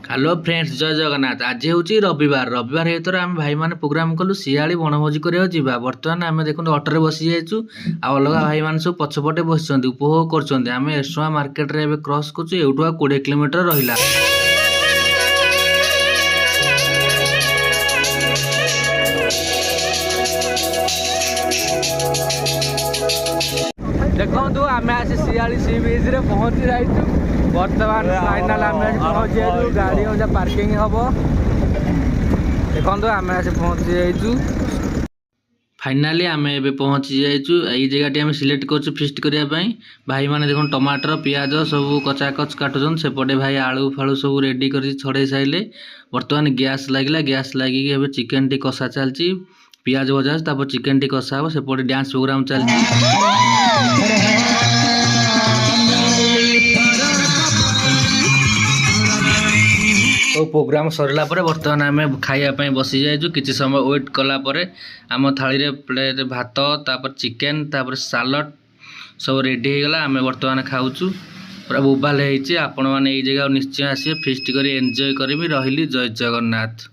Hello friends जय जगन्नाथ। आज हूँ रविवार रविवार हेतु आम भाई मैंने प्रोग्राम कलु शियाली बनभोजी करा जा। बर्तमान आम देखो अटोरे बसी जाइए अलग भाई मैंने सब पछपटे बस उपभोग करम एरसुआ मार्केट रे क्रॉस कर 20 किलोमीटर रहा। देखु आम आसी शियाली सी बीच रे पहुंची जाइए। बर्तमान फाइनाल आम पहुंची जाइए। गाड़ी हम पार्किंग हम देखो आम आसी पहुंची जाइए। फाइनाली आम ए पहुंची जाइए। यही जगह आम सिलेक्ट कर फिस्ट करने भाई मैंने देखो टमाटर पियाज सब कचाकच काटुन सेपटे भाई आलू फालू सब रेडी कर छड़े सारे। बर्तमान गैस लगे गैस लगे चिकेन टी कषा चलती पियाज भजा तापर चिकेन टी कषा हम सेपटे डांस प्रोग्राम चलती। तो प्रोग्राम सरला परे बर्तमान आम खाइबा बसी जाइए। किसी समय वेट कलापर आम थाली प्लेट भात तापर चिकेन तापर सालड सब रेडी हो गला। आम बर्तमान खाऊचु पूरा बोबाल होती। आपण मैंने जगह निश्चय आसिए फिस्ट कर एंजॉय करी। रही जय जगन्नाथ।